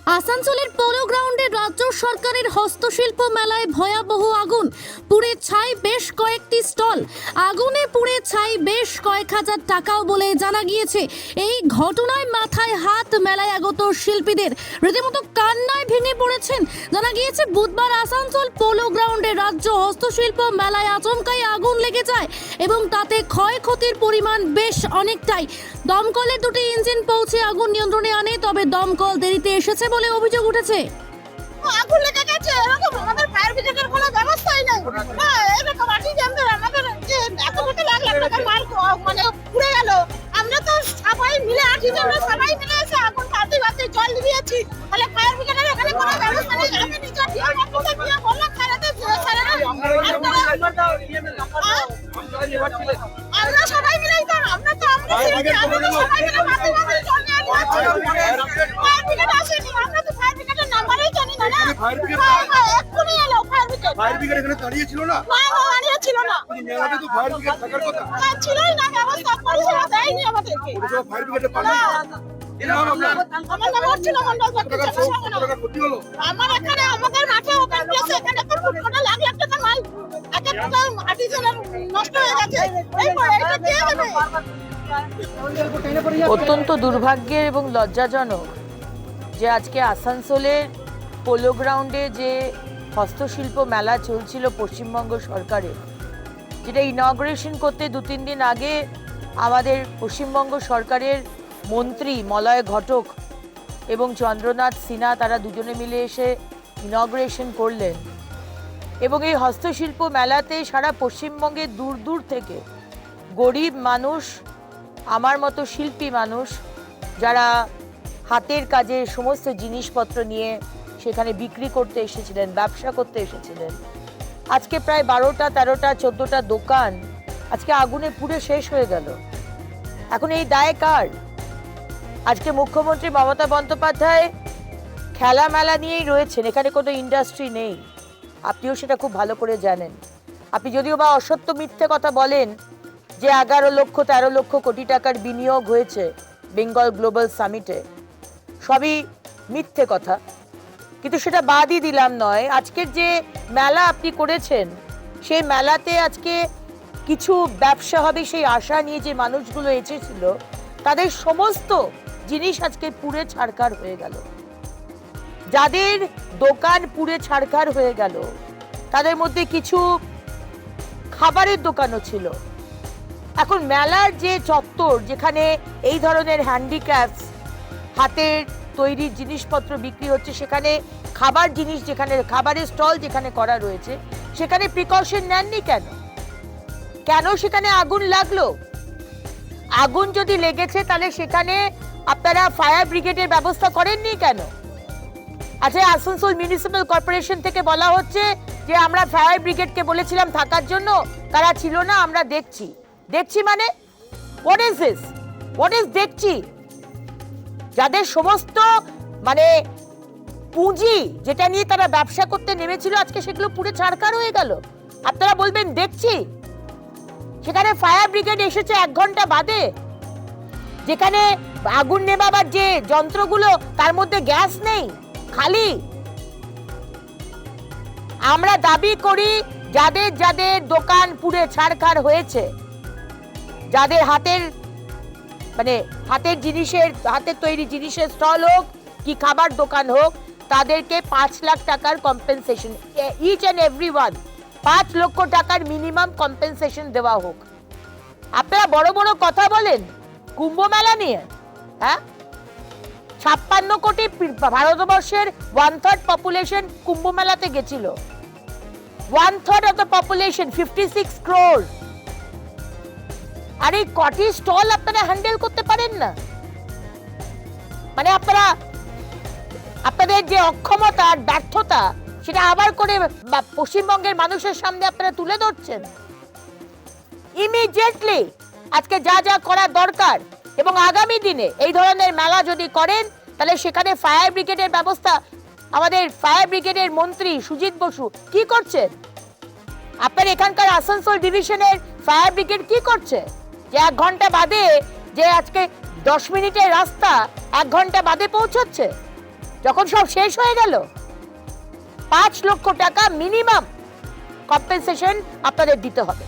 আসানসোলের পোলো গ্রাউন্ডে রাজ্য সরকারের হস্তশিল্প মেলায় ভয়াবহ আগুন, পুড়ে ছাই বেশ কয়েকটি স্টল। আগুনে পুড়ে ছাই বেশ কয়েক হাজার টাকাও বলে জানা গিয়েছে। এই ঘটনায় মাথায় হাত মেলায় আগত শিল্পীদের রীতিমতো কান্নায় ভেঙে পড়েছেন। জানা গিয়েছে বুধবার আসানসোল পোলো গ্রাউন্ডে রাজ্য হস্তশিল্প মেলায় আচমকাই আগুন লেগে যায় এবং তাতে ক্ষয়ক্ষতির পরিমাণ বেশ অনেকটাই। দমকলের দুটি ইঞ্জিন পৌঁছে আগুন নিয়ন্ত্রণে আনে, তবে দমকল দেরিতে এসেছে বলে অভিযোগ উঠেছে। আগুন লেগে গেছে, এরকম আমাদের ফায়ার ব্রিগেডের কোনো ব্যবস্থাই নেই। এরকম আর্টিজানদের আমাদের যে এত কোটি লাখ লাখ টাকার মাল মানে পুড়ে গেল। আমরা তো সবাই মিলে আর্টিজানরা সবাই মিলে এসে আগুন বাতি জল দিয়েছি, তাহলে ফায়ার ব্রিগেডের এখানে কোনো ব্যবস্থা নেই। আমি নিজের দিয়ে বললাম আমরা সবাই মিলেই তো আমরা সবাই মিলে বাতি জল নিয়ে ফায়ার ব্রিগেড আসেনি। আমরা তো ফায়ার ব্রিগেডের নাম্বারই জানি না। ফায়ার ব্রিগেড এখানে দাঁড়িয়ে ছিল না? দাঁড়িয়ে ছিল না, মেলাতে তো ফায়ার ব্রিগেড থাকার কথা ছিলই না। ব্যবস্থা পরিষেবা দেয়নি আমাদেরকে। ফায়ার ব্রিগেডে পাঠানো আমার নাম অর্চনা মণ্ডল। আমার এখানে আমাদের মাঠে ওপেন প্লেসে এখানে তো কোটি লাখ লাখ টাকা মাল এক একটা আর্টিজানের নষ্ট হয়ে গেছে। এটা কে দেবে? অত্যন্ত দুর্ভাগ্যের এবং লজ্জাজনক যে আজকে আসানসোলের পোলো গ্রাউন্ডে যে হস্তশিল্প মেলা চলছিল পশ্চিমবঙ্গ সরকারের, যেটা ইনগ্রেশন করতে 2-3 দিন আগে আমাদের পশ্চিমবঙ্গ সরকারের মন্ত্রী মলয় ঘটক এবং চন্দ্রনাথ সিনহা তারা দুজনে মিলে এসে ইনগ্রেশন করলেন। এবং এই হস্তশিল্প মেলাতে সারা পশ্চিমবঙ্গের দূর দূর থেকে গরিব মানুষ, আমার মতো শিল্পী মানুষ, যারা হাতের কাজের সমস্ত জিনিসপত্র নিয়ে সেখানে বিক্রি করতে এসেছিলেন, ব্যবসা করতে এসেছিলেন। আজকে প্রায় 12টা, 13টা, 14টা দোকান আজকে আগুনে পুড়ে শেষ হয়ে গেল। এখন এই দায় কার? আজকে মুখ্যমন্ত্রী মমতা বন্দ্যোপাধ্যায় খেলা মেলা নিয়েই রয়েছেন, এখানে কোনো ইন্ডাস্ট্রি নেই। আপনিও সেটা খুব ভালো করে জানেন। আপনি যদিও বা অসত্য মিথ্যে কথা বলেন যে 11 লক্ষ 13 লক্ষ কোটি টাকার বিনিয়োগ হয়েছে বেঙ্গল গ্লোবাল সামিটে, সবই মিথ্যে কথা, কিন্তু সেটা বাদই দিলাম নয়। আজকের যে মেলা আপনি করেছেন সেই মেলাতে আজকে কিছু ব্যবসা হবে সেই আশা নিয়ে যে মানুষগুলো এসেছিল, তাদের সমস্ত জিনিস আজকে পুড়ে ছারখার হয়ে গেল। যাদের দোকান পুড়ে ছারখার হয়ে গেল তাদের মধ্যে কিছু খাবারের দোকানও ছিল। এখন মেলার যে চত্বর, যেখানে এই ধরনের হ্যান্ডিক্রাফটস, হাতের তৈরি জিনিসপত্র বিক্রি হচ্ছে, সেখানে খাবার জিনিস, যেখানে খাবারের স্টল যেখানে করা রয়েছে, সেখানে প্রিকশন নেননি কেন? কেন সেখানে আগুন লাগলো? আগুন যদি লেগেছে তাহলে সেখানে আপনারা ফায়ার ব্রিগেডের ব্যবস্থা করেননি কেন? আচ্ছা, আসানসোল মিউনিসিপাল কর্পোরেশন থেকে বলা হচ্ছে যে আমরা ফায়ার ব্রিগেডকে বলেছিলাম থাকার জন্য, তারা ছিল না, আমরা দেখছি। দেখছি মানে what is this? What is দেখছি? যাদের সমস্ত মানে পুঁজি, যেটা নিয়ে তারা ব্যবসা করতে নেমেছিল, আজকে সেগুলো পুরো ছারখার হয়ে গেল। আপনারা বলবেন দেখছি? সেখানে ফায়ার ব্রিগেড এসেছে 1 ঘন্টা বাদে, যেখানে আগুন নেভাবার যে যন্ত্রগুলো তার মধ্যে গ্যাস নেই, খালি। আমরা দাবি করি যাদের যাদের দোকান পুড়ে ছারখার হয়েছে, যাদের হাতের জিনিসের, হাতের তৈরি জিনিসের স্টল হোক কি খাবার দোকান হোক, তাদেরকে 5 লাখ টাকার compensation, each and every one 5 লক্ষ টাকার মিনিমাম কম্পেনসেশন দেওয়া হোক। আপনারা বড় বড় কথা বলেন কুম্ভ মেলা নিয়ে, হ্যাঁ? 56 কোটি ভারতবর্ষের 1/3 পপুলেশন কুম্ভ মেলাতে গেছিল। 1/3 অফ দ্য পপুলেশন, 56 crore। আর এই কটি স্টল আপনারা হ্যান্ডেল করতে পারেন না? মানে আপনাদের যে অক্ষমতা আর ব্যর্থতা, সেটা আবার করে পশ্চিমবঙ্গের মানুষের সামনে আপনারা তুলে ধরছেন। ইমিডিয়েটলি আজকে যা যা করা দরকার, এবং আগামী দিনে এই ধরনের মেলা যদি করেন তাহলে সেখানে ফায়ার ব্রিগেডের ব্যবস্থা, আমাদের ফায়ার ব্রিগেডের মন্ত্রী সুজিত বসু কি করছেন? আপনার এখানকার আসানসোল ডিভিশনের ফায়ার ব্রিগেড কি করছে যে 1 ঘন্টা বাদে, যে আজকে 10 মিনিটের রাস্তা 1 ঘন্টা বাদে পৌঁছচ্ছে? যখন সব শেষ হয়ে গেল 5 লক্ষ টাকা মিনিমাম কম্পেনসেশন আপনাদের দিতে হবে।